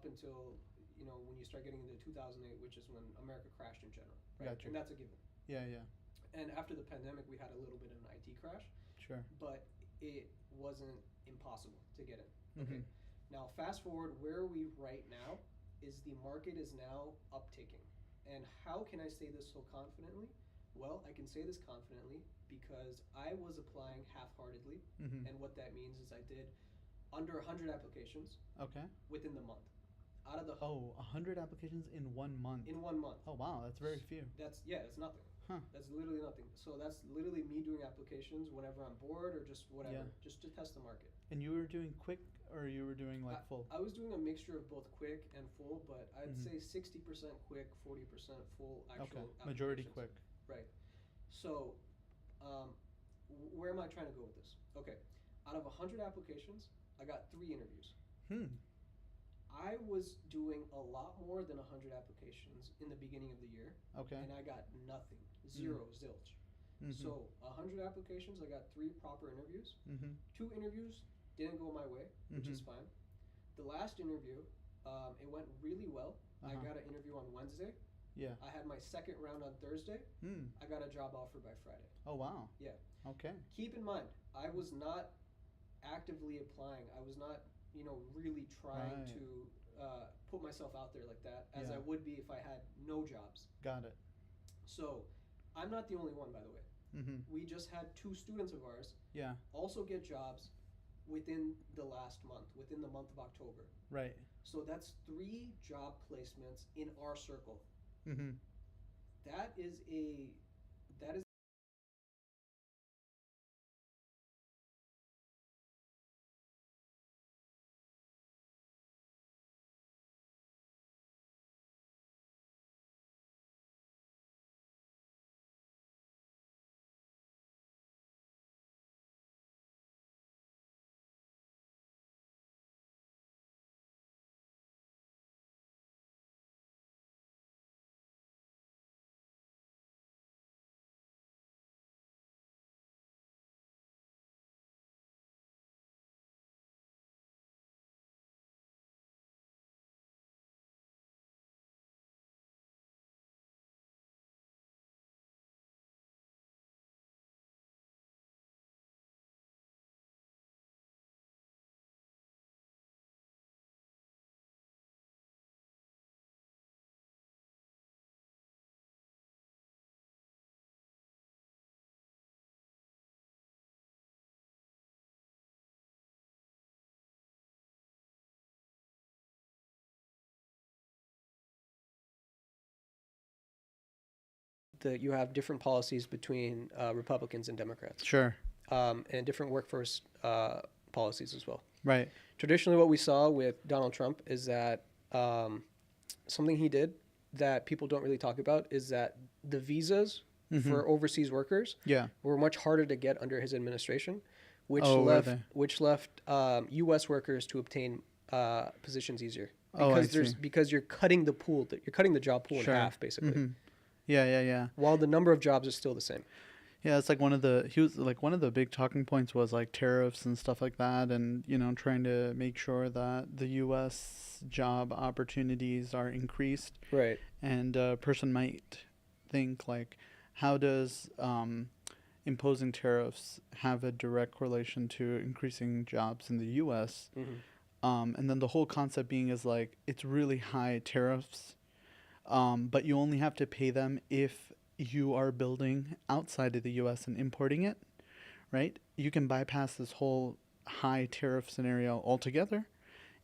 until, when you start getting into 2008, which is when America crashed in general, right? Gotcha. And that's a given. Yeah, yeah. And after the pandemic, we had a little bit of an IT crash, Sure. but it wasn't impossible to get in. Mm-hmm. Okay. Now, fast forward, where are we right now is the market is now upticking. And how can I say this so confidently? Well, I can say this confidently because I was applying half-heartedly, Mm-hmm. and what that means is I did under 100 applications Okay. within the month. Out of the Oh, 100 applications in 1 month. In 1 month. Oh, wow, that's very few. That's nothing. Huh. That's literally nothing. So that's literally me doing applications whenever I'm bored or just whatever, Yeah. just to test the market. And you were doing quick, or you were doing like full? I was doing a mixture of both quick and full, but I'd Mhm. say 60% quick, 40% full actual Okay, majority applications. quick. Right. So, where am I trying to go with this? Okay, out of 100 applications, I got 3 interviews. Hmm. I was doing a lot more than 100 applications in the beginning of the year. Okay. And I got nothing. Zero, zilch. Mhm. So, 100 applications, I got 3 proper interviews. Mm-hmm. 2 interviews didn't go my way, which is Mhm. fine. The last interview, it went really well. I Uh-huh. got an interview on Wednesday. Yeah. I had my second round on Thursday. Hmm. I got a job offer by Friday. Oh, wow. Yeah. Okay. Keep in mind, I was not actively applying. I was not, really trying Right. to put myself out there like that as Yeah. I would be if I had no jobs. Got it. So, I'm not the only one, by the way. Mm-hmm. We just had 2 students of ours Yeah. also get jobs within the last month, within the month of October. Right. So that's 3 job placements in our circle. Mm-hmm. That is that you have different policies between Republicans and Democrats, Sure. and different workforce policies as well. Right. Traditionally, what we saw with Donald Trump is that something he did that people don't really talk about is that the visas Mhm. for overseas workers Yeah. were much harder to get under his administration, which Oh, were left they? U.S. workers to obtain positions easier Oh, I because see. because you're cutting the pool, you're cutting the job pool Sure. in half basically, Mhm. Yeah, yeah, yeah. while the number of jobs is still the same. Yeah, it's like one of the big talking points was like tariffs and stuff like that, and trying to make sure that the U.S. job opportunities are increased. Right. And a person might think like, how does imposing tariffs have a direct correlation to increasing jobs in the U.S.? Mm-hmm. And then the whole concept being is like it's really high tariffs, but you only have to pay them if you are building outside of the U.S. and importing it, right? You can bypass this whole high tariff scenario altogether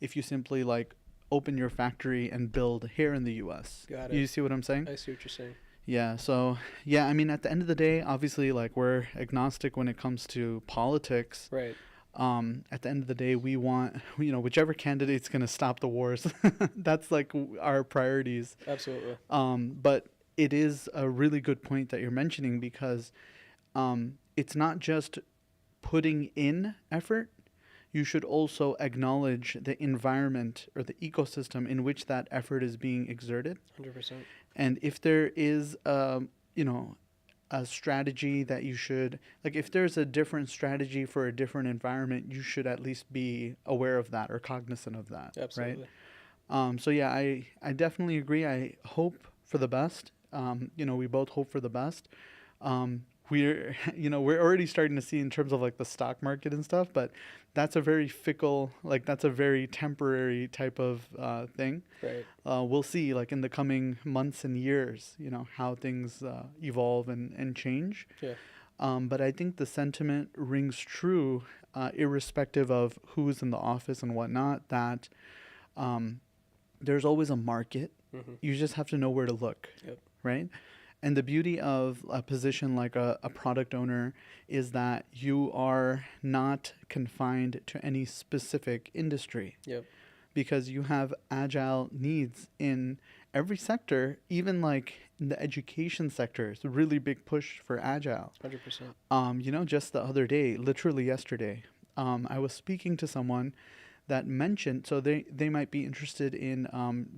if you simply like open your factory and build here in the U.S. Got it. You see what I'm saying? I see what you're saying. Yeah. So yeah, I mean, at the end of the day, obviously, like we're agnostic when it comes to politics. Right. At the end of the day, we want, whichever candidate's going to stop the wars. That's like our priorities. Absolutely. But it is a really good point that you're mentioning because it's not just putting in effort. You should also acknowledge the environment or the ecosystem in which that effort is being exerted. 100%. And if there is, a strategy that you should, like if there's a different strategy for a different environment, you should at least be aware of that or cognizant of that. Absolutely. Right? So yeah, I definitely agree. I hope for the best. We both hope for the best. We're we're already starting to see in terms of like the stock market and stuff, but that's a very fickle, like that's a very temporary type of thing. Right. We'll see like in the coming months and years, how things evolve and change. Yeah. But I think the sentiment rings true, irrespective of who's in the office and whatnot, that um, there's always a market. You just have to know where to look, Yep. right? And the beauty of a position like a product owner is that you are not confined to any specific industry Yep. because you have agile needs in every sector, even like in the education sector. It's a really big push for agile. 100%. Just the other day, literally yesterday, I was speaking to someone that mentioned, so they might be interested in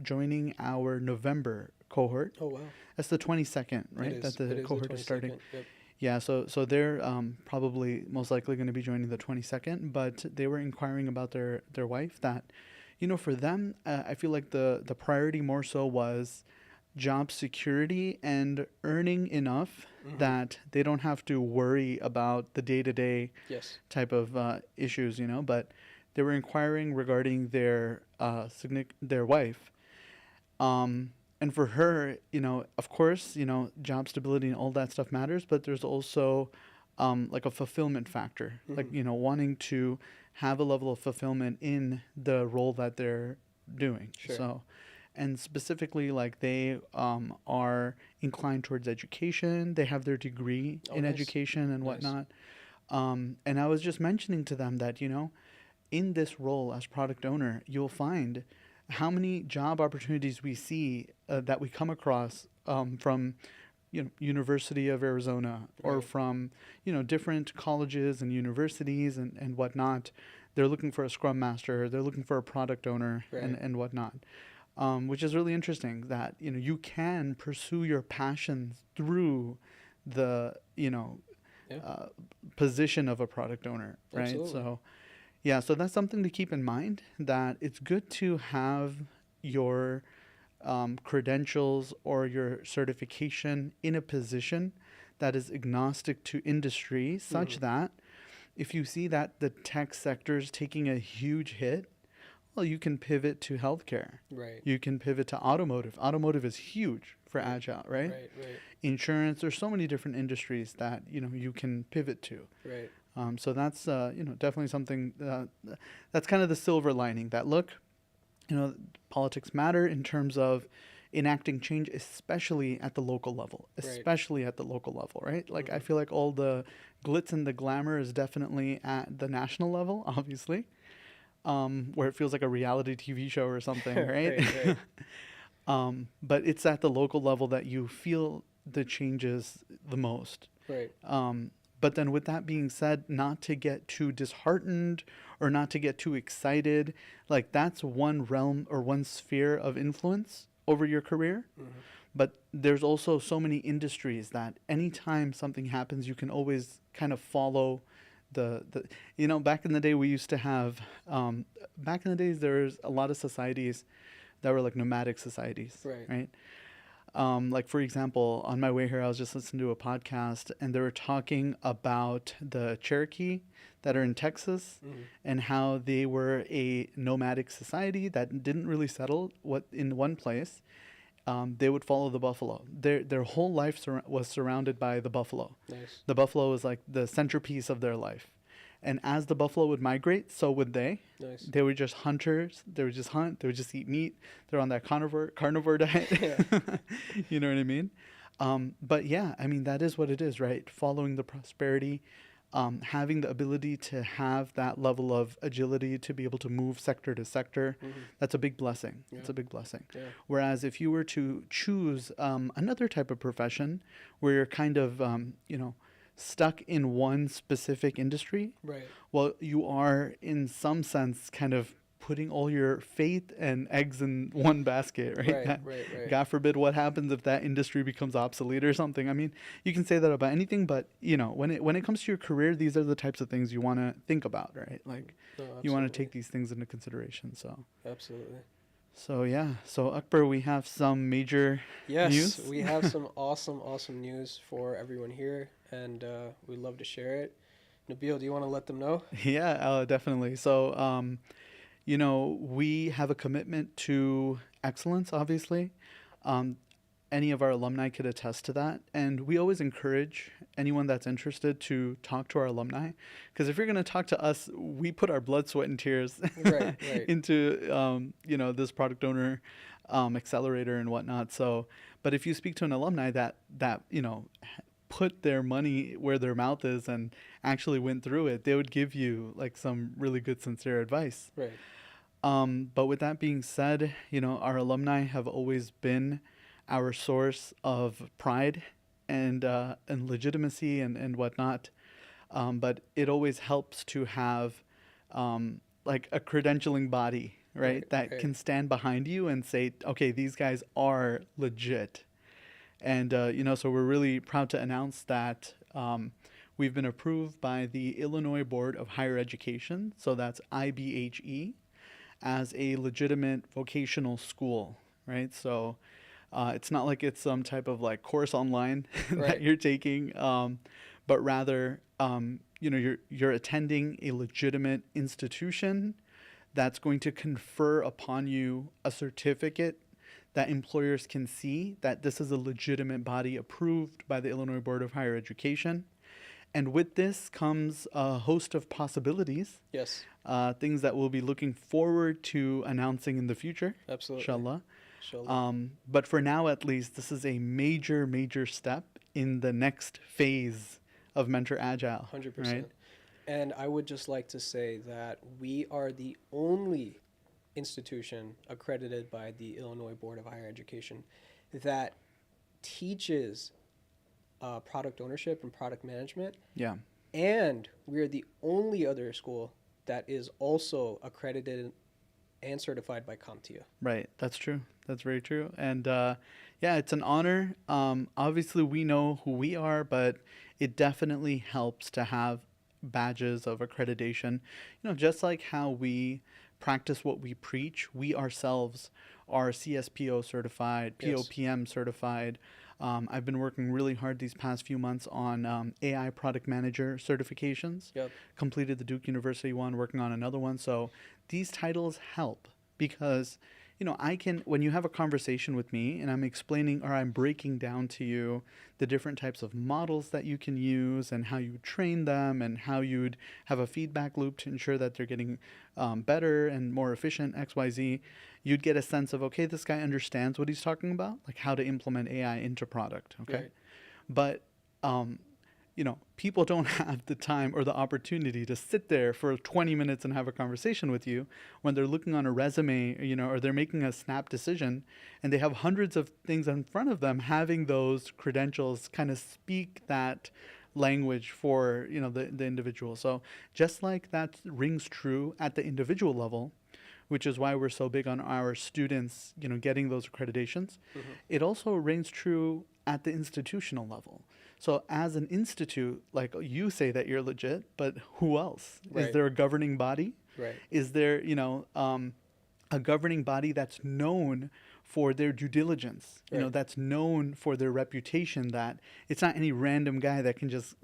joining our November cohort. Oh wow. That's the 22nd, right? It is. That the It is cohort the is starting. 22nd. Yep. Yeah, so they're probably most likely going to be joining the 22nd, but they were inquiring about their wife that, for them, I feel like the priority more so was job security and earning enough that they don't have to worry about the day-to-day Yes. type of issues, but they were inquiring regarding their wife. And for her, of course, job stability and all that stuff matters, but there's also like a fulfillment factor, like, wanting to have a level of fulfillment in the role that they're doing. Sure. So, and specifically, like they are inclined towards education. They have their degree in nice. education and Nice. whatnot. And I was just mentioning to them that, in this role as product owner, you'll find how many job opportunities we see that we come across from University of Arizona or Right. from different colleges and universities and whatnot. They're looking for a scrum master, they're looking for a product owner, Right. and whatnot, which is really interesting that you can pursue your passions through the Yeah. position of a product owner, right? Absolutely. So yeah, so that's something to keep in mind, that it's good to have your credentials or your certification in a position that is agnostic to industry, such that if you see that the tech sector is taking a huge hit, well, you can pivot to healthcare. Right. You can pivot to automotive. Automotive is huge for Agile, right? Right. Right. Insurance, there's so many different industries that, you can pivot to. Right. So that's definitely something that's kind of the silver lining. That look, politics matter in terms of enacting change, especially at the local level. Right. Especially at the local level, right? Like I feel like all the glitz and the glamour is definitely at the national level, obviously, where it feels like a reality TV show or something, right? Right. Right. But it's at the local level that you feel the changes the most. Right. But then with that being said, not to get too disheartened or not to get too excited, like that's one realm or one sphere of influence over your career. But there's also so many industries that anytime something happens, you can always kind of follow the back in the day we used to have, back in the days there's a lot of societies that were like nomadic societies, right? Like for example, on my way here, I was just listening to a podcast and they were talking about the Cherokee that are in Texas and how they were a nomadic society that didn't really settle in one place. They would follow the buffalo. Their whole life was surrounded by the buffalo. Nice. The buffalo was like the centerpiece of their life. And as the buffalo would migrate, so would they. Nice. They were just hunters. They would just hunt. They would just eat meat. They're on that carnivore diet. You know what I mean? But yeah, I mean, that is what it is, right? Following the prosperity, having the ability to have that level of agility to be able to move sector to sector, that's a big blessing. Yeah. It's a big blessing. Yeah. Whereas if you were to choose another type of profession where you're kind of, stuck in one specific industry, Right. well, you are in some sense kind of putting all your faith and eggs in one basket, right? Right. God forbid what happens if that industry becomes obsolete or something. I mean, you can say that about anything, but when it comes to your career, these are the types of things you want to think about, right? Like No, you want to absolutely. take these things into consideration. So Absolutely. So yeah, so Akbar, we have some major Yes, news. we have some awesome news for everyone here, and we'd love to share it. Nabil, do you want to let them know? Yeah, definitely. So, we have a commitment to excellence, obviously. Um, any of our alumni could attest to that. And we always encourage anyone that's interested to talk to our alumni. Because if you're going to talk to us, we put our blood, sweat, and tears Right, right, into, this product owner accelerator and whatnot. So, but if you speak to an alumni that put their money where their mouth is and actually went through it, they would give you like some really good, sincere advice. right. But with that being said, our alumni have always been our source of pride and legitimacy and whatnot. But it always helps to have like a credentialing body, right, Right, that right. can stand behind you and say, okay, these guys are legit. And, so we're really proud to announce that we've been approved by the Illinois Board of Higher Education, so that's IBHE, as a legitimate vocational school, right? So it's not like it's some type of like course online that Right. you're taking, but rather, you're attending a legitimate institution that's going to confer upon you a certificate that employers can see that this is a legitimate body approved by the Illinois Board of Higher Education. And with this comes a host of possibilities, Yes, things that we'll be looking forward to announcing in the future, absolutely. inshallah. Inshallah. But for now, at least, this is a major step in the next phase of Mentor Agile, right? 100%. And I would just like to say that we are the only institution accredited by the Illinois Board of Higher Education that teaches product ownership and product management. Yeah, And we are the only other school that is also accredited and certified by CompTIA. right. That's true. That's very true. And yeah, it's an honor. Obviously, we know who we are, but it definitely helps to have badges of accreditation. Just like how we practice what we preach, we ourselves are CSPO certified, Yes. POPM certified. I've been working really hard these past few months on AI product manager certifications. Yep. Completed the Duke University one, working on another one. So these titles help because I can, when you have a conversation with me and I'm explaining or I'm breaking down to you the different types of models that you can use and how you train them and how you'd have a feedback loop to ensure that they're getting better and more efficient, XYZ, you'd get a sense of, okay, this guy understands what he's talking about, like how to implement AI into product, okay? Right. But people don't have the time or the opportunity to sit there for 20 minutes and have a conversation with you when they're looking on a resume, or they're making a snap decision and they have hundreds of things in front of them. Having those credentials kind of speak that language for, the individual. So just like that rings true at the individual level, which is why we're so big on our students, getting those accreditations, Mm-hmm. it also rings true at the institutional level. So as an institute, like you say that you're legit, but who else? Is Right. there a governing body? Right. Is there, a governing body that's known for their due diligence, Right. that's known for their reputation, that it's not any random guy that can just,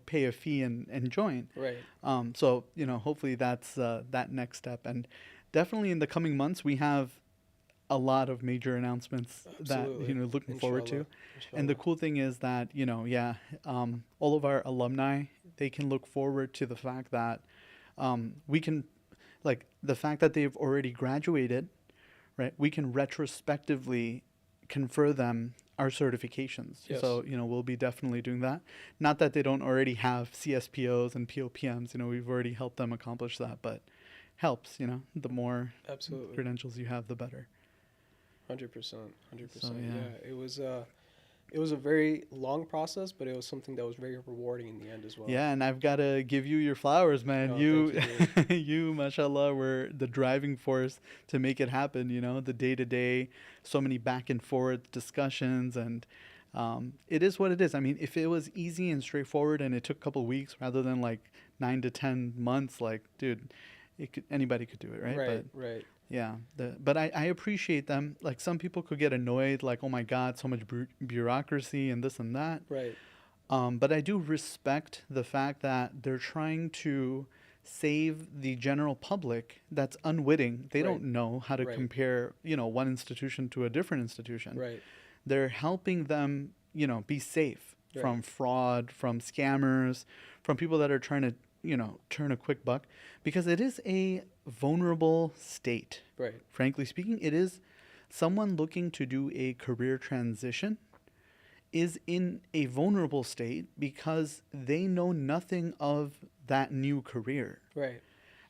pay a fee and join. Right. So, hopefully that's that next step. And definitely in the coming months, we have a lot of major announcements Absolutely. that, looking forward to. Inshallah. And the cool thing is that, all of our alumni, they can look forward to the fact that we can, like, the fact that they've already graduated, right? We can retrospectively confer them our certifications. Yes. So, we'll be definitely doing that. Not that they don't already have CSPOs and POPMs, we've already helped them accomplish that, but helps, the more Absolutely. credentials you have, the better. 100%. 100%. So, yeah. Yeah. It was a very long process, but it was something that was very rewarding in the end as well. Yeah, and I've got to give you your flowers, man. Oh, you, thank you, mashallah, were the driving force to make it happen. The day to day, so many back and forth discussions, and it is what it is. I mean, if it was easy and straightforward, and it took a couple weeks rather than like 9 to 10 months, like, dude, anybody could do it, right? Right. But Right. Yeah, but I appreciate them. Like some people could get annoyed, like, oh my God, so much bureaucracy and this and that. Right. But I do respect the fact that they're trying to save the general public that's unwitting. They Right. don't know how to Right. compare, one institution to a different institution. Right. They're helping them, be safe Right. from fraud, from scammers, from people that are trying to, turn a quick buck, because it is a vulnerable state. Right. Frankly speaking, it is someone looking to do a career transition is in a vulnerable state because they know nothing of that new career. Right.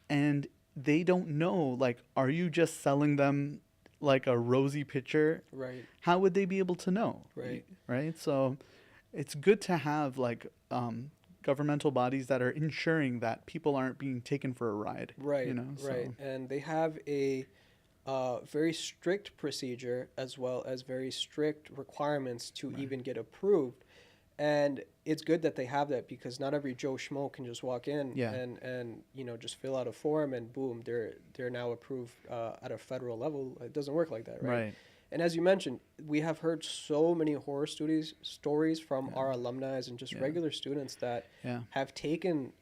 And they don't know, like, are you just selling them like a rosy picture? Right. How would they be able to know? Right. Right. So it's good to have like governmental bodies that are ensuring that people aren't being taken for a ride. Right. So. Right. And they have a very strict procedure as well as very strict requirements to Right. even get approved. And it's good that they have that because not every Joe Schmo can just walk in Yeah. and just fill out a form and boom, they're now approved at a federal level. It doesn't work like that, right? Right. And as you mentioned, we have heard so many horror stories from Yeah. our alumni and just Yeah. regular students that Yeah. have taken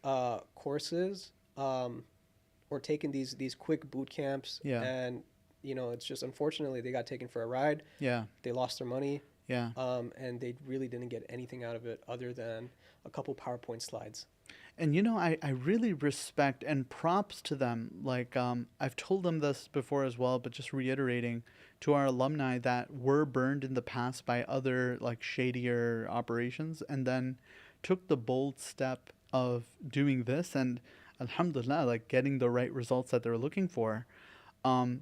courses or taken these quick boot camps. Yeah. And, it's just unfortunately they got taken for a ride. Yeah. They lost their money. Yeah. And they really didn't get anything out of it other than a couple PowerPoint slides. And I really respect and props to them. Like I've told them this before as well, but just reiterating to our alumni that were burned in the past by other like shadier operations and then took the bold step of doing this and alhamdulillah, like getting the right results that they're looking for.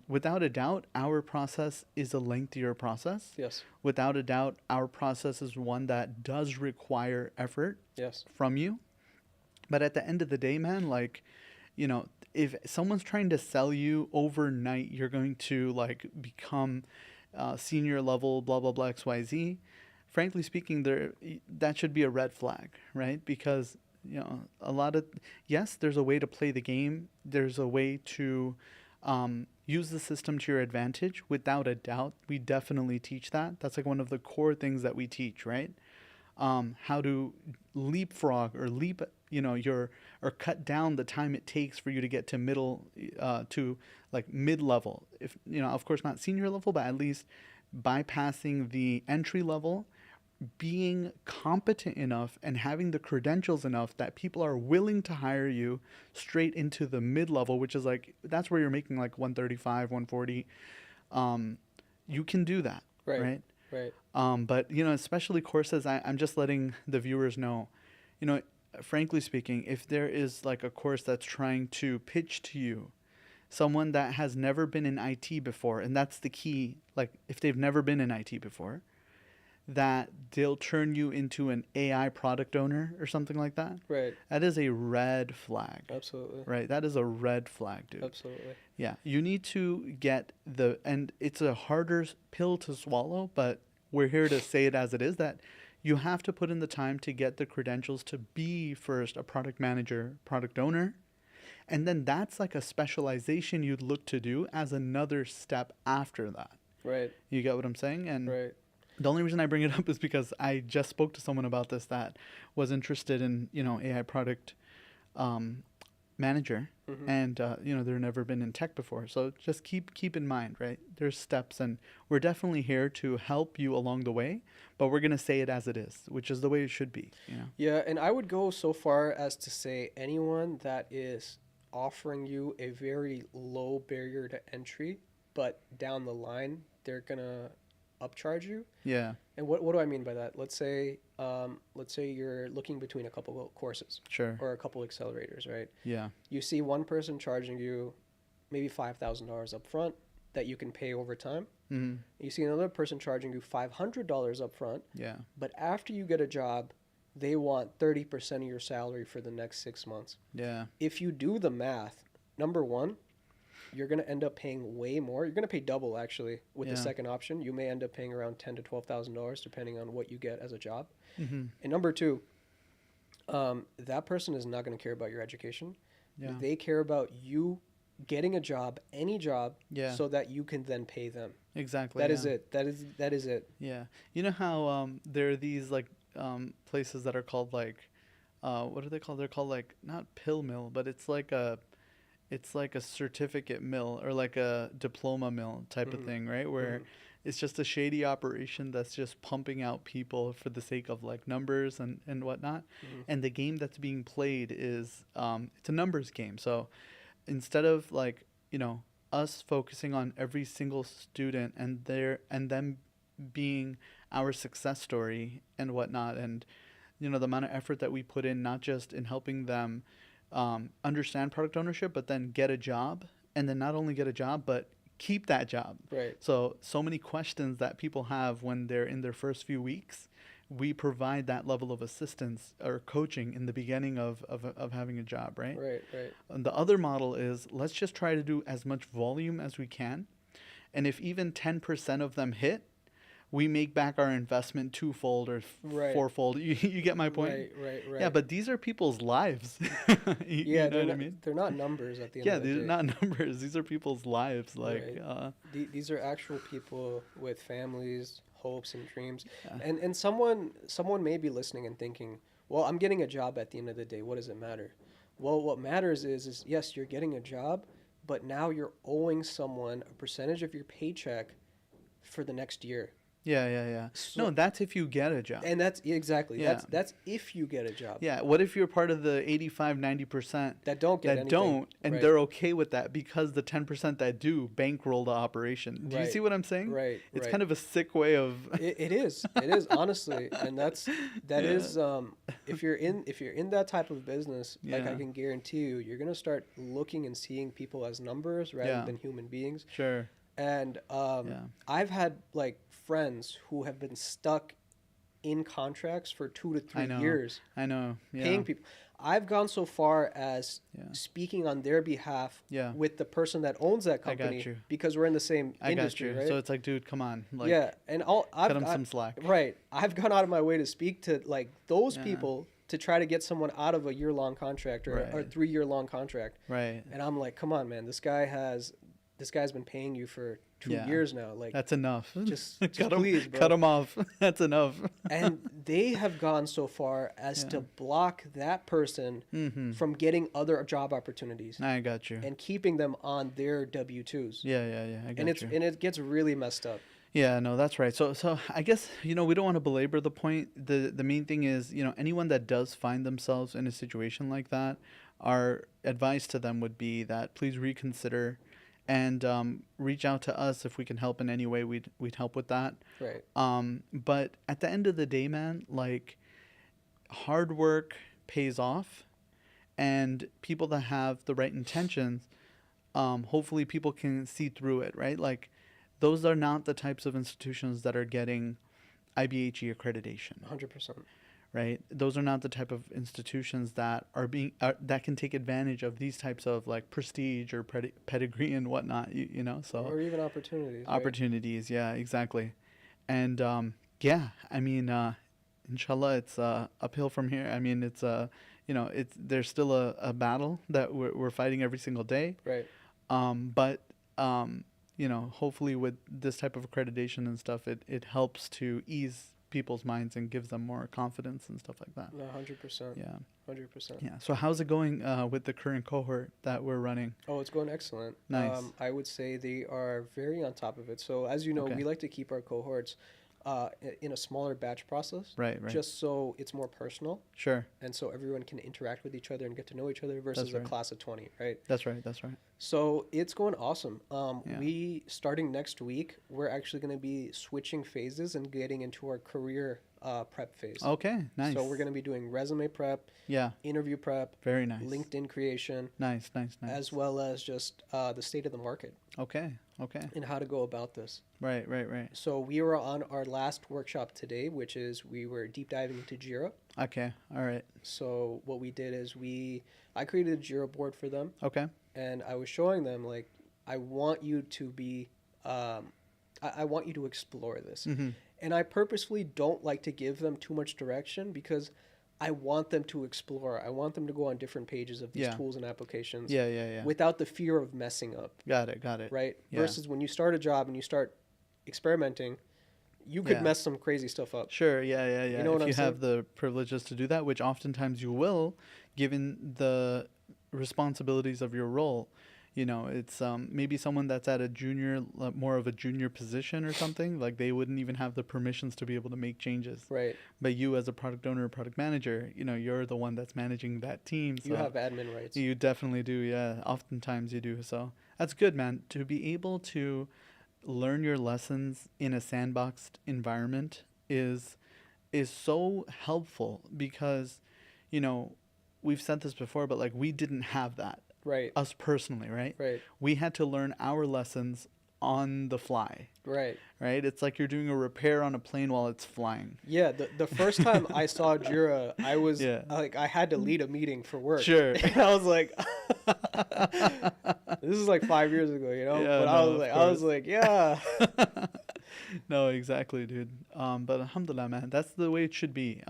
Without a doubt, our process is a lengthier process. Yes. Without a doubt, our process is one that does require effort Yes. from you. But at the end of the day, man, like, if someone's trying to sell you overnight, you're going to like become senior level, blah, blah, blah, XYZ. Frankly speaking, that should be a red flag, right? Because, yes, there's a way to play the game. There's a way to use the system to your advantage. Without a doubt, we definitely teach that. That's like one of the core things that we teach, right? How to leapfrog or or cut down the time it takes for you to get to to like mid-level. If, of course not senior level, but at least bypassing the entry level, being competent enough and having the credentials enough that people are willing to hire you straight into the mid-level, which is like, that's where you're making like 135, 140. You can do that, right? Right. But, especially courses, I'm just letting the viewers know, frankly speaking, if there is like a course that's trying to pitch to you, someone that has never been in IT before, and that's the key, like if they've never been in IT before, that they'll turn you into an AI product owner or something like that. Right. That is a red flag. Absolutely. Right. That is a red flag, dude. Absolutely. Yeah. You need to get and it's a harder pill to swallow, but we're here to say it as it is, that you have to put in the time to get the credentials to be first a product manager, product owner. And then that's like a specialization you'd look to do as another step after that. Right. You get what I'm saying? And right. The only reason I bring it up is because I just spoke to someone about this that was interested in, AI product manager. Mm-hmm. And, they've never been in tech before. So just keep in mind, right? There's steps, and we're definitely here to help you along the way, but we're going to say it as it is, which is the way it should be, Yeah, and I would go so far as to say anyone that is offering you a very low barrier to entry, but down the line, they're going to upcharge you. Yeah. And what do I mean by that? Let's say you're looking between a couple of courses. Sure. Or a couple accelerators, right? Yeah. You see one person charging you maybe $5,000 up front that you can pay over time. Mm-hmm. You see another person charging you $500 up front. Yeah. But after you get a job, they want 30% of your salary for the next 6 months. Yeah. If you do the math, number one, you're going to end up paying way more. You're going to pay double, actually, with the second option. You may end up paying around $10,000 to $12,000, depending on what you get as a job. Mm-hmm. And number two, that person is not going to care about your education. Yeah. They care about you getting a job, any job, Yeah. so that you can then pay them. Exactly. That yeah. is it. That is it. Yeah. You know how there are these like places that are called like what are they called? They're called like not pill mill, but it's like a certificate mill or like a diploma mill type of Mhm. thing, right? Where Mhm. it's just a shady operation that's just pumping out people for the sake of like numbers and whatnot. Mhm. And the game that's being played is it's a numbers game. So instead of like, you know, us focusing on every single student and them being our success story and whatnot, and you know the amount of effort that we put in, not just in helping them understand product ownership, but then get a job, and then not only get a job but keep that job. Right. So many questions that people have when they're in their first few weeks, we provide that level of assistance or coaching in the beginning of having a job, right? Right. Right. And the other model is let's just try to do as much volume as we can. And if even 10% of them hit, we make back our investment twofold or Right. fourfold. You get my point? Right. Right. Right. Yeah, but these are people's lives. you Yeah, know what I mean? they're not numbers at the end Yeah, of the they're day. not numbers. These are people's lives. Like, Right. These are actual people with families, hopes, and dreams. yeah. And someone may be listening and thinking, well, I'm getting a job at the end of the day. What does it matter? Well, what matters is yes, you're getting a job, but now you're owing someone a percentage of your paycheck for the next year. Yeah. So, No, that's if you get a job. and that's exactly Yeah. that's if you get a job. Yeah. What if you're part of the 85, 90% That don't get that anything. don't, and Right. they're okay with that because the 10% that do bankroll the operation? Do you Right. see what I'm saying? Right. It's right. kind of a sick way of. It is. It is honestly, and that Yeah. is if you're in that type of business, like I Yeah. can guarantee you, you're gonna start looking and seeing people as numbers rather Yeah. than human beings. Sure. And Yeah. I've had like friends who have been stuck in contracts for 2 to 3 years I know. Yeah. paying people. I've gone so far as Yeah. speaking on their behalf Yeah. with the person that owns that I got company you. because we're in the same I got industry, you. right? So it's like, dude, come on. Like, yeah, and I've cut him some slack. right. I've gone out of my way to speak to like those Yeah. people to try to get someone out of a year-long contract or Right. 3-year-long contract. Right. And I'm like, come on, man, this guy's been paying you for 2 years now. Like, That's enough. just cut please, him, bro. cut him off. That's enough. And they have gone so far as Yeah. to block that person Mm-hmm. from getting other job opportunities I got you. and keeping them on their W-2s. Yeah. I got And you. it gets really messed up. Yeah, no, that's right. So I guess, you know, we don't want to belabor the point. The main thing is, you know, anyone that does find themselves in a situation like that, our advice to them would be that please reconsider and reach out to us if we can help in any way. We'd help with that. Right. But at the end of the day, man, like hard work pays off, and people that have the right intentions, hopefully people can see through it, right? Like those are not the types of institutions that are getting IBHE accreditation, 100%. right? Those are not the type of institutions that are that can take advantage of these types of like prestige or pedigree and whatnot, you know? So Or even opportunities. Right? opportunities, yeah, exactly. And yeah, I mean, inshallah, it's uphill from here. I mean, it's you know, there's still a battle that we're fighting every single day. Right. But you know, hopefully with this type of accreditation and stuff, it helps to ease people's minds and gives them more confidence and stuff like that. No, 100%. Yeah. 100%. Yeah. So how's it going with the current cohort that we're running? Oh, it's going excellent. Nice. I would say they are very on top of it. So as you know, Okay. we like to keep our cohorts in a smaller batch process, Right. just so it's more personal Sure. and so everyone can interact with each other and get to know each other versus right. a class of 20, right? That's right. So it's going awesome. Yeah. We, starting next week, we're actually going to be switching phases and getting into our career prep phase. Okay. Nice. So we're going to be doing resume prep, Yeah. interview prep, Very nice. LinkedIn creation, Nice. as well as just the state of the market Okay. and how to go about this. Right. So we were on our last workshop today, which is we were deep diving into Jira. Okay. All right. So what we did is I created a Jira board for them, Okay. and I was showing them like, I want you to be, I want you to explore this. Mm-hmm. And I purposefully don't like to give them too much direction because I want them to explore. I want them to go on different pages of these Yeah. tools and applications Yeah. without the fear of messing up, Got it. right? Yeah. Versus when you start a job and you start experimenting, you could Yeah. mess some crazy stuff up. Sure, yeah. You know what If I'm you have saying? the privileges to do that, which oftentimes you will, given the responsibilities of your role. You know, it's maybe someone that's at a junior, more of a junior position or something, like they wouldn't even have the permissions to be able to make changes. Right. But you as a product owner or product manager, you know, you're the one that's managing that team. So You have admin rights. you definitely do, yeah. Oftentimes you do. So that's good, man. To be able to learn your lessons in a sandboxed environment is so helpful because, you know, we've said this before, but like we didn't have that, Right. us personally, right? Right. We had to learn our lessons on the fly, Right. right? It's like you're doing a repair on a plane while it's flying. Yeah, the first time I saw Jira, I was Yeah. like, I had to lead a meeting for work. Sure. And I was like, this is like 5 years ago, you know. Yeah, but no, of I was like, yeah. No, exactly, dude. But alhamdulillah, man, that's the way it should be.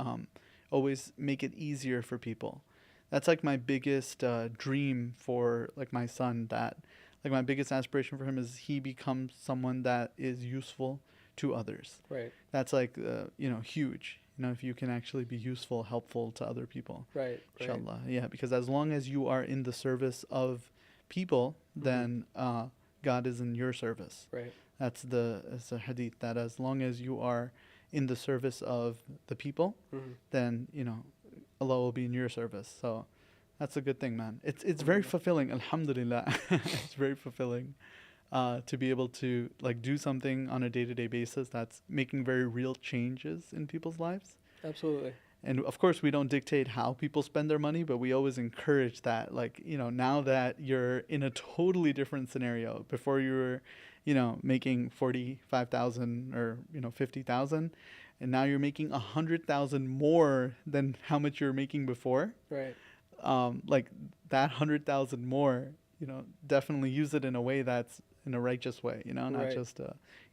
Always make it easier for people. That's like my biggest dream for like my son. That like my biggest aspiration for him is he becomes someone that is useful to others. Right. That's like you know, huge. You know, if you can actually be useful, helpful to other people. Right. Right. Inshallah. Yeah, because as long as you are in the service of people, then God is in your service. Right. That's it's a hadith that as long as you are in the service of the people, then, you know, Allah will be in your service. So that's a good thing, man. It's very fulfilling, alhamdulillah. It's very fulfilling to be able to like do something on a day-to-day basis that's making very real changes in people's lives. Absolutely. And of course, we don't dictate how people spend their money, but we always encourage that. Like, you know, now that you're in a totally different scenario, before you were, you know, making 45,000 or, you know, 50,000, and now you're making 100,000 more than how much you were making before. Right. Like that 100,000 more, you know, definitely use it in a way that's in a righteous way, you know, not Right. just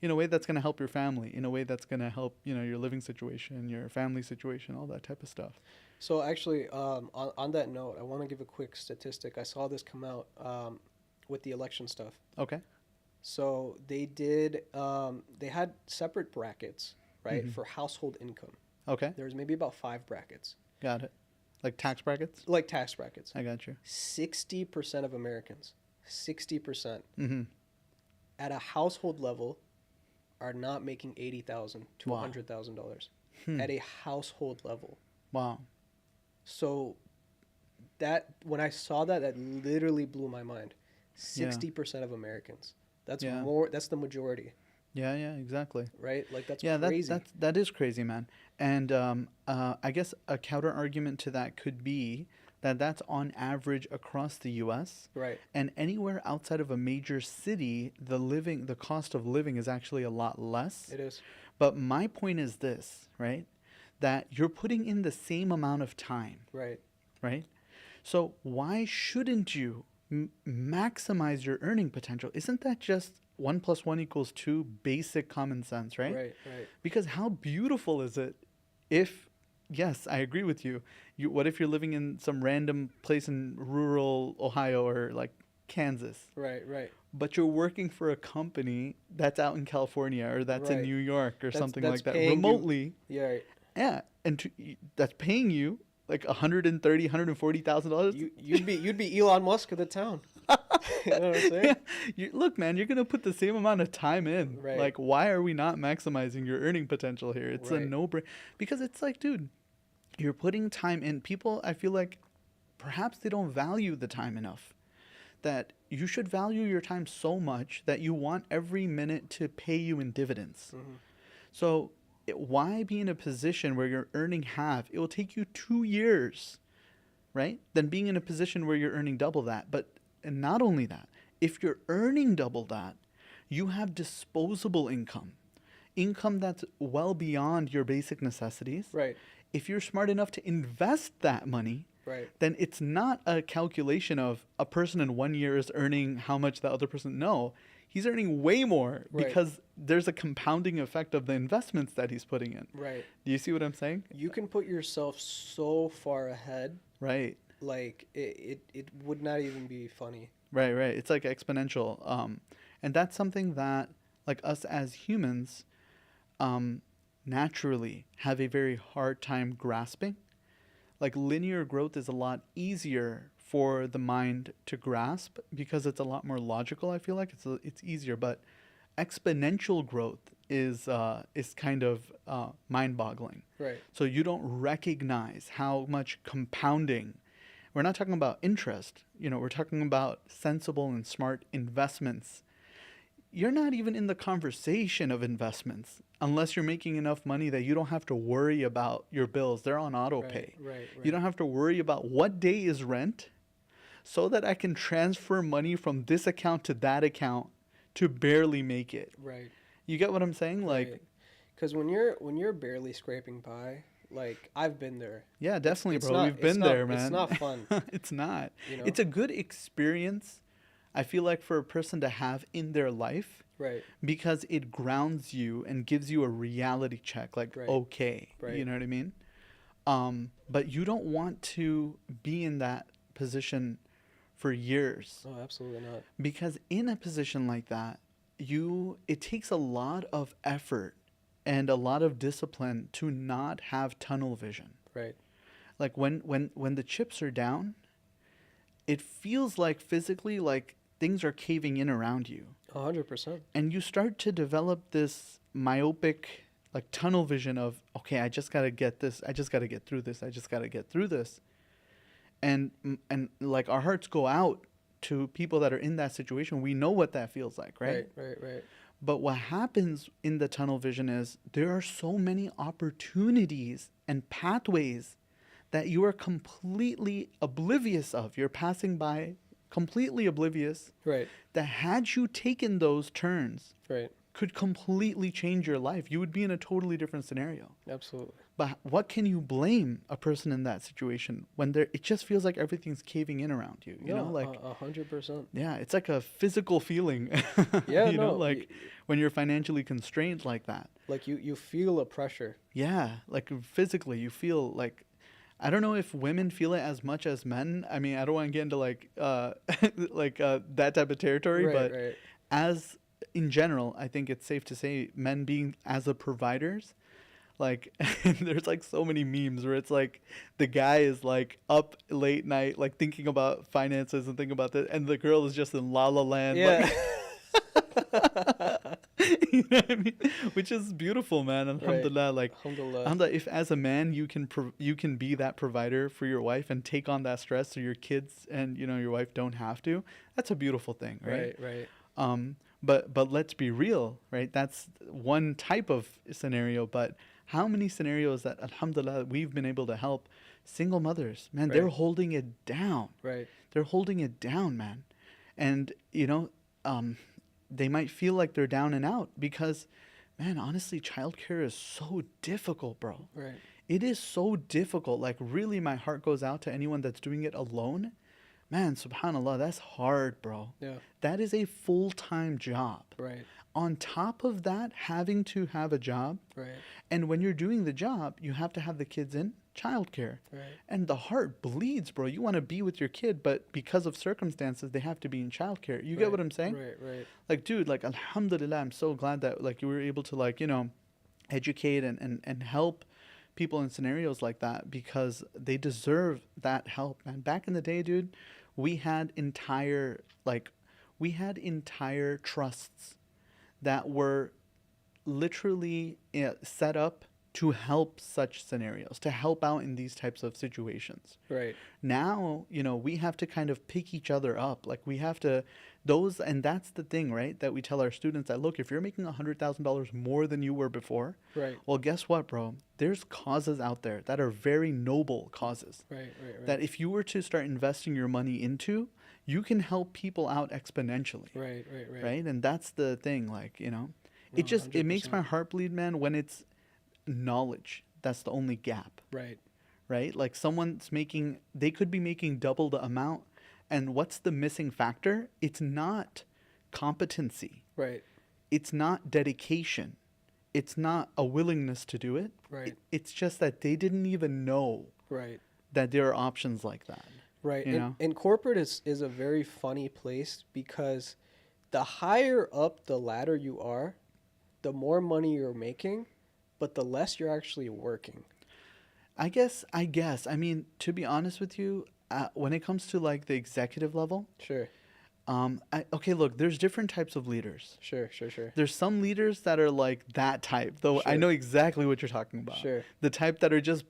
in a way that's going to help your family, in a way that's going to help, you know, your living situation, your family situation, all that type of stuff. So actually, on that note, I want to give a quick statistic. I saw this come out with the election stuff. Okay. So they had separate brackets, right, for household income. Okay. There was maybe about 5 brackets, Got it. Like tax brackets? like tax brackets. I got you. 60% of Americans, 60% Mm-hmm. at a household level are not making $80,000 to Wow. $100,000 at a household level. Wow. So that when I saw that, that literally blew my mind. 60% of Americans. That's Yeah. more. That's the majority, Yeah, exactly. right? Like that's Yeah, crazy. that is crazy, man. And I guess a counter argument to that could be that that's on average across the U.S. Right. And anywhere outside of a major city, the cost of living is actually a lot less. It is. But my point is this, right? That you're putting in the same amount of time, Right. right? So why shouldn't you maximize your earning potential? Isn't that just 1 + 1 = 2 basic common sense, right? Right. Right. Because how beautiful is it if, yes, I agree with you. What if you're living in some random place in rural Ohio or like Kansas, Right. Right. but you're working for a company that's out in California or that's in Right. New York or something that's like that paying you- remotely? Yeah. Right. Yeah, and that's paying you like $140,000. You'd be Elon Musk of the town. You know what I'm saying? Look, man, you're gonna put the same amount of time in. Right. Like, why are we not maximizing your earning potential here? It's a Right. no-brainer because it's like, dude, you're putting time in. People, I feel like, perhaps they don't value the time enough. That you should value your time so much that you want every minute to pay you in dividends. So why be in a position where you're earning half? It will take you 2 years, right? Than being in a position where you're earning double that. And not only that, if you're earning double that, you have disposable income that's well beyond your basic necessities. Right. If you're smart enough to invest that money, Right. then it's not a calculation of a person in 1 year is earning how much the other person. No, he's earning way more Right. because there's a compounding effect of the investments that he's putting in. Right. Do you see what I'm saying? You can put yourself so far ahead, Right. like it would not even be funny. Right, right. It's like exponential. And that's something that, like us as humans, naturally have a very hard time grasping. Like linear growth is a lot easier for the mind to grasp because it's a lot more logical. I feel like it's easier, but exponential growth is kind of mind-boggling. Right. So you don't recognize how much compounding. We're not talking about interest. We're talking about sensible and smart investments. You're not even in the conversation of investments unless you're making enough money that you don't have to worry about your bills. They're on auto pay. Right. You don't have to worry about what day is rent so that I can transfer money from this account to that account to barely make it. Right. You get what I'm saying? Like, because when you're barely scraping by, like I've been there. yeah, definitely, It's bro. not- We've it's been not- there, man. It's not fun. It's not. You know? It's a good experience, I feel like, for a person to have in their life Right. because it grounds you and gives you a reality check. Like, Right. okay, Right. you know what I mean? But you don't want to be in that position for years Oh, absolutely not. because in a position like that, it takes a lot of effort and a lot of discipline to not have tunnel vision. Right. Like when the chips are down, it feels like physically like things are caving in around you. 100%. And you start to develop this myopic like tunnel vision of, okay, I just got to get this. I just got to get through this. I just got to get through this. And like our hearts go out to people that are in that situation. We know what that feels like, right? Right. But what happens in the tunnel vision is there are so many opportunities and pathways that you are completely oblivious of. You're passing by completely oblivious Right. that had you taken those turns Right. could completely change your life. You would be in a totally different scenario. Absolutely. But what can you blame a person in that situation when it just feels like everything's caving in around you? You know, like 100%. yeah, it's like a physical feeling. Yeah, you know, no, like when you're financially constrained like that. Like you feel a pressure. Yeah, like physically you feel like I don't know if women feel it as much as men. I mean, I don't want to get into like that type of territory, but Right. as in general, I think it's safe to say men being as the providers, like there's like so many memes where it's like the guy is like up late night like thinking about finances and thinking about that, and the girl is just in la la land. Yeah. You know what I mean? Which is beautiful, man. Alhamdulillah. Like Alhamdulillah. if as a man you can be that provider for your wife and take on that stress so your kids and your wife don't have to, that's a beautiful thing, right? Right. But let's be real, right? That's one type of scenario, but how many scenarios that alhamdulillah we've been able to help single mothers, man, Right. they're holding it down. Right. They're holding it down, man. And they might feel like they're down and out because, man, honestly, childcare is so difficult, bro. Right. It is so difficult. Like, really, my heart goes out to anyone that's doing it alone. Man, subhanAllah, that's hard, bro. Yeah. That is a full-time job. Right. On top of that, having to have a job. Right. And when you're doing the job, you have to have the kids in childcare. Right. And the heart bleeds, bro. You want to be with your kid, but because of circumstances, they have to be in childcare. You get what I'm saying? Right. Like, dude, like, alhamdulillah, I'm so glad that, like, you were able to, like, educate and help people in scenarios like that because they deserve that help. And back in the day, dude, we had entire trusts that were literally set up to help such scenarios, to help out in these types of situations. Right. Now, we have to kind of pick each other up. Like we have to, and that's the thing, right? That we tell our students that, look, if you're making $100,000 more than you were before, Right. well, guess what, bro? There's causes out there that are very noble causes. Right. That if you were to start investing your money into, you can help people out exponentially. Right. And that's the thing, like, No, it makes 100%. my heart bleed, man, when it's knowledge that's the only gap. Right? Like they could be making double the amount, and what's the missing factor? It's not competency. Right. It's not dedication. It's not a willingness to do it. Right. It's just that they didn't even know Right. that there are options like that. Right. You know? And corporate is a very funny place because the higher up the ladder you are, the more money you're making, but the less you're actually working. I guess. I mean, to be honest with you, when it comes to like the executive level, Sure. okay, look, there's different types of leaders. Sure. There's some leaders that are like that type, though I Sure. know exactly what you're talking about. Sure. The type that are just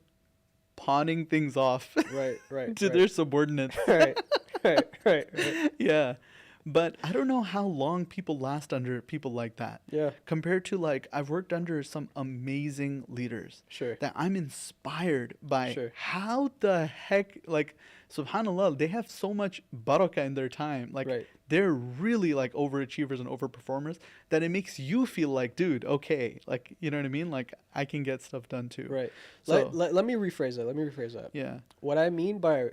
pawning things off Right. to their subordinates. Right. Yeah. But I don't know how long people last under people like that. Yeah. Compared to like I've worked under some amazing leaders Sure. that I'm inspired by. Sure. How the heck, like, subhanallah, they have so much barakah in their time. Like, Right. they're really like overachievers and overperformers that it makes you feel like, dude, okay, like, you know what I mean? Like, I can get stuff done too. Right. So, Let me rephrase that. yeah. What I mean by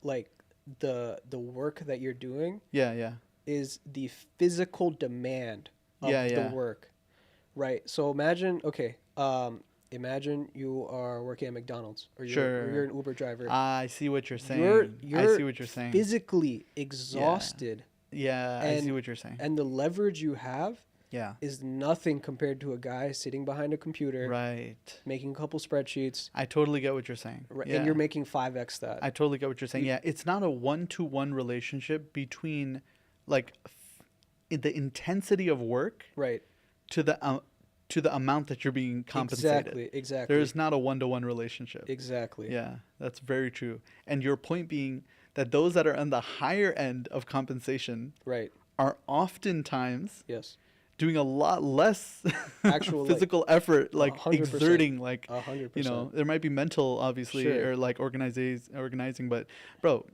like the work that you're doing Yeah. is the physical demand of the work. Right. So imagine imagine you are working at McDonald's or you're an Uber driver. I see what you're saying. You're I see what you're saying. physically exhausted. Yeah, I see what you're saying. And the leverage you have Yeah. is nothing compared to a guy sitting behind a computer, Right. making a couple spreadsheets, I totally get what you're saying. right, Yeah. and you're making 5x that. I totally get what you're saying. Yeah, it's not a one-to-one relationship between, like, the intensity of work Right. to the amount that you're being compensated. Exactly. There is not a one-to-one relationship. Exactly. Yeah, that's very true. And your point being that those that are on the higher end of compensation Right. are oftentimes Yes. doing a lot less Actual, physical effort, like 100%. exerting, like 100%. you know, there might be mental, obviously, Sure. or like organizing, but bro,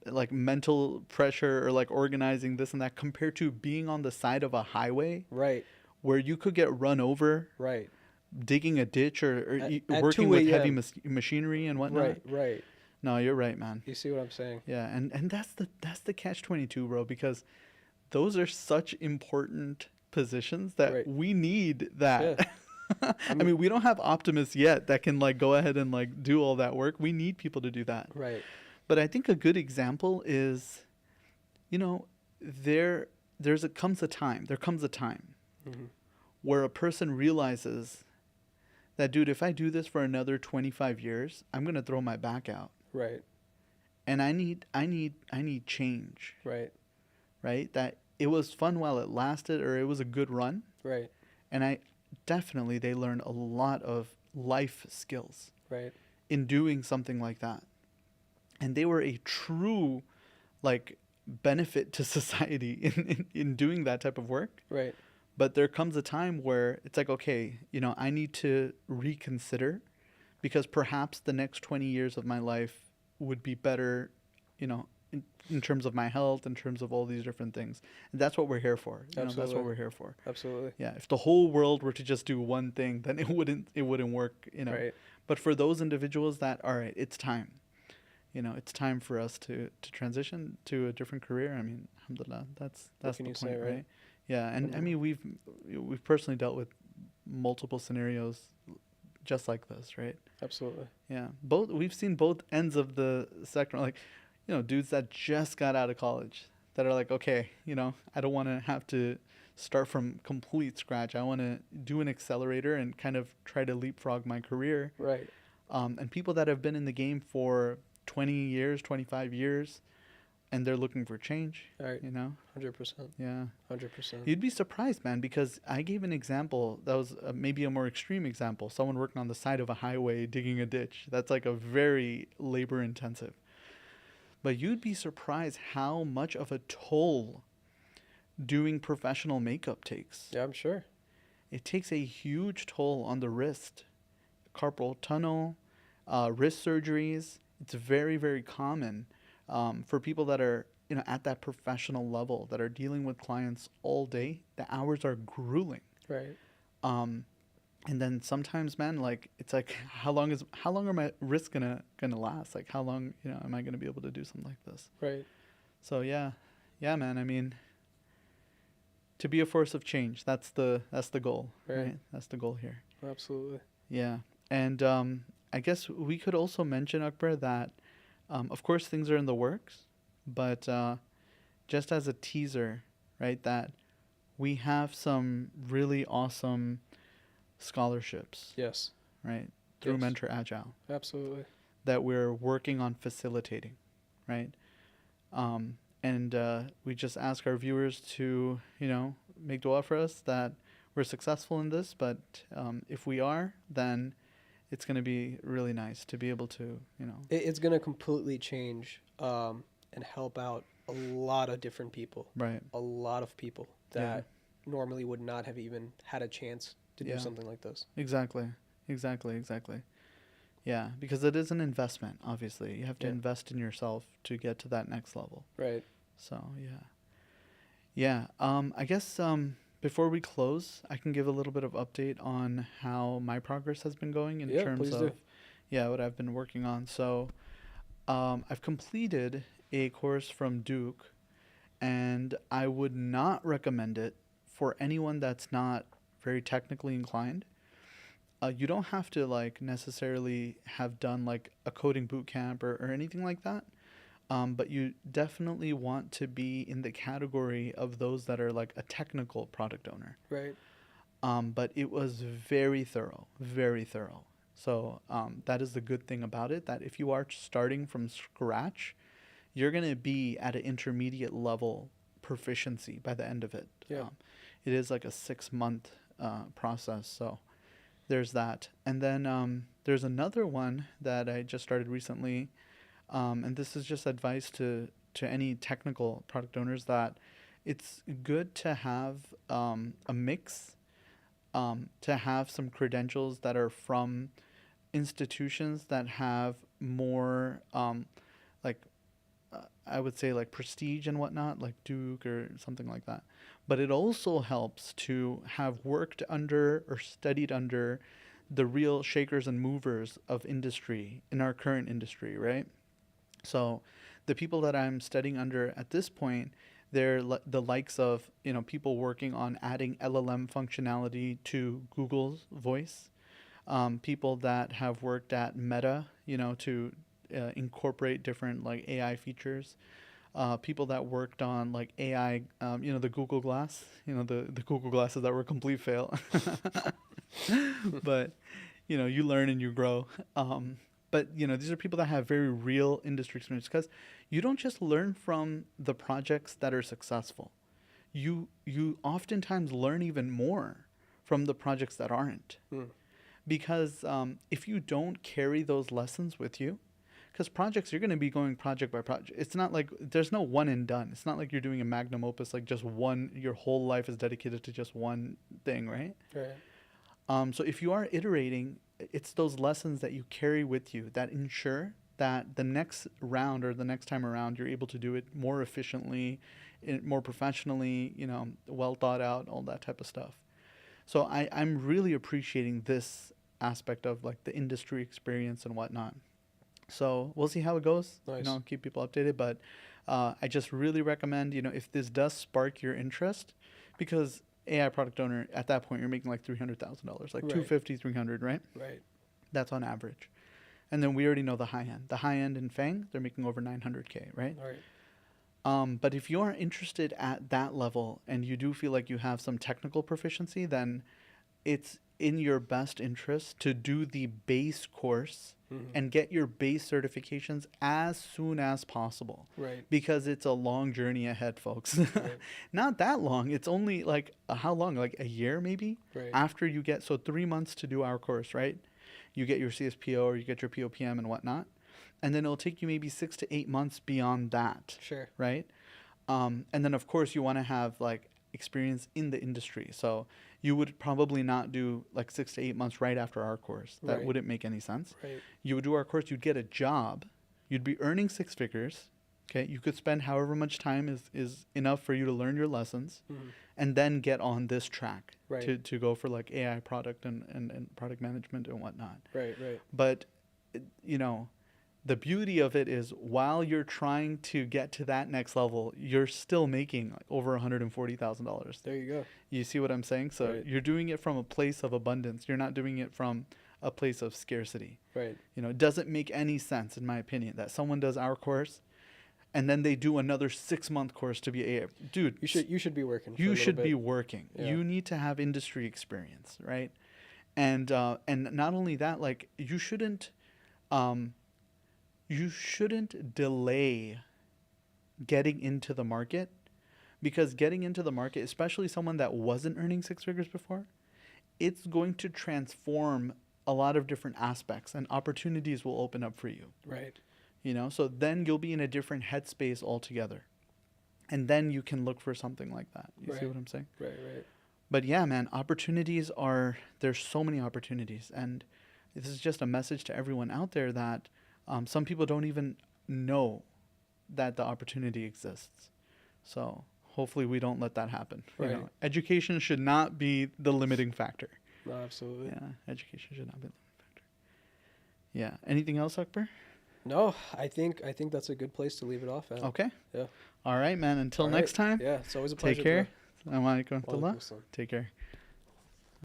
like mental pressure or like organizing this and that compared to being on the side of a highway Right. where you could get run over, Right. digging a ditch or At working 2 with heavy a.m. machinery and whatnot. Right. No, you're right, man. You see what I'm saying? Yeah, and that's the catch-22, bro, because those are such important positions that Right. we need that. Yeah. I mean, we don't have optimists yet that can like go ahead and like do all that work. We need people to do that. Right. But I think a good example is, you know, there comes a time Mm-hmm. where a person realizes that, dude, if I do this for another 25 years, I'm going to throw my back out. Right. And I need change, Right. right? That it was fun while it lasted, or it was a good run. Right. And they learned a lot of life skills Right. in doing something like that. And they were a true, like, benefit to society in doing that type of work. Right. But there comes a time where it's like, okay, you know, I need to reconsider, because perhaps the next 20 years of my life would be better, you know, in terms of my health, in terms of all these different things. And that's what we're here for. You know, that's what we're here for. Absolutely. Yeah. If the whole world were to just do one thing, then it wouldn't work, you know. Right. But for those individuals that, all right, it's time. You know, it's time for us to transition to a different career. I mean, alhamdulillah, that's the point, say, right? Yeah. And I mean, we've personally dealt with multiple scenarios just like this, right? Absolutely. Yeah. We've seen both ends of the spectrum, like, you know, dudes that just got out of college that are like, okay, you know, I don't want to have to start from complete scratch. I want to do an accelerator and kind of try to leapfrog my career. Right. And people that have been in the game for 20 years, 25 years, and they're looking for change, Right. you know? 100%. Yeah. 100%. You'd be surprised, man, because I gave an example that was maybe a more extreme example. Someone working on the side of a highway digging a ditch. That's like a very labor intensive. But you'd be surprised how much of a toll doing professional makeup takes. Yeah, I'm sure. It takes a huge toll on the wrist. Carpal tunnel, wrist surgeries. It's very, very common for people that are, you know, at that professional level, that are dealing with clients all day. The hours are grueling. Right. And then sometimes, man, like, it's like, how long are my wrists gonna last? Like, how long, you know, am I gonna be able to do something like this? Right. So yeah, man. I mean, to be a force of change. That's the goal, Right. right? That's the goal here. Absolutely. Yeah. And I guess we could also mention, Akbar, that of course things are in the works, but just as a teaser, right, that we have some really awesome scholarships, Yes. right, through Yes. Mentor Agile Absolutely. that we're working on facilitating, right? And we just ask our viewers to, make dua for us that we're successful in this. But if we are, then it's going to be really nice to be able to, It's going to completely change and help out a lot of different people. right. A lot of people that normally would not have even had a chance to do something like this. Exactly. Yeah, because it is an investment, obviously. You have to invest in yourself to get to that next level. Right. So, yeah. Yeah, I guess before we close, I can give a little bit of update on how my progress has been going in terms of what I've been working on. So, I've completed a course from Duke, and I would not recommend it for anyone that's not very technically inclined. You don't have to necessarily have done a coding boot camp or anything like that. But you definitely want to be in the category of those that are a technical product owner. Right. But it was very thorough, very thorough. So that is the good thing about it, that if you are starting from scratch, you're going to be at an intermediate level proficiency by the end of it. Yeah. It is a 6-month process. So there's that. And then there's another one that I just started recently. And this is just advice to any technical product owners, that it's good to have a mix, to have some credentials that are from institutions that have more, I would say prestige and whatnot, like Duke or something like that. But it also helps to have worked under or studied under the real shakers and movers of industry in our current industry, right? So the people that I'm studying under at this point, they're the likes of, people working on adding LLM functionality to Google's voice, people that have worked at Meta, to incorporate different AI features, people that worked on AI, the Google Glass, the Google glasses that were a complete fail. But, you learn and you grow. But, these are people that have very real industry experience, because you don't just learn from the projects that are successful. You oftentimes learn even more from the projects that aren't. Because if you don't carry those lessons with you, because projects, you're going to be going project by project. It's not there's no one and done. It's not like you're doing a magnum opus, just one, your whole life is dedicated to just one thing, right? Right. So if you are iterating, it's those lessons that you carry with you that ensure that the next round or the next time around, you're able to do it more efficiently, more professionally, well thought out, all that type of stuff. So I'm really appreciating this aspect of the industry experience and whatnot. So we'll see how it goes. Nice. Keep people updated. But I just really recommend, if this does spark your interest, because AI product owner, at that point, you're making $300,000, Right. 250, 300, right? Right. That's on average. And then we already know the high end. The high end in Fang, they're making over 900K, right? Right. But if you are interested at that level and you do feel like you have some technical proficiency, then it's in your best interest to do the base course and get your base certifications as soon as possible. Right. Because it's a long journey ahead, folks. Right. Not that long. It's only how long? A year maybe? Right. After you get, 3 months to do our course, right? You get your CSPO or you get your POPM and whatnot. And then it'll take you maybe 6 to 8 months beyond that. Sure. Right? And then, of course, you want to have experience in the industry. So you would probably not do 6 to 8 months right after our course. That Right. wouldn't make any sense. Right. You would do our course, you'd get a job, you'd be earning 6 figures. Okay, you could spend however much time is enough for you to learn your lessons, and then get on this track Right. to go for AI product and product management and whatnot. Right. Right. But the beauty of it is while you're trying to get to that next level, you're still making like over $140,000. There you go. You see what I'm saying? So Right. you're doing it from a place of abundance. You're not doing it from a place of scarcity. Right. You know, it doesn't make any sense, in my opinion, that someone does our course and then they do another 6-month course to be a dude. You should be working. For a You little should bit. be working. Yeah. You need to have industry experience, right? And not only that, like you shouldn't delay getting into the market, because getting into the market, especially someone that wasn't earning 6 figures before, it's going to transform a lot of different aspects and opportunities will open up for you. Right. You know, so then you'll be in a different headspace altogether. And then you can look for something like that. You see Right. what I'm saying? Right. Right. But yeah, man, there's so many opportunities. And this is just a message to everyone out there that some people don't even know that the opportunity exists. So hopefully we don't let that happen. Right. You know, education should not be the limiting factor. No, absolutely. Yeah, education should not be the limiting factor. Yeah. Anything else, Akbar? No, I think that's a good place to leave it off at. Okay. Yeah. All right, man. Until All next right. time. Yeah, it's always a pleasure. Take care. bro. Assalamu alaikum. Walaikum assalam. Take care.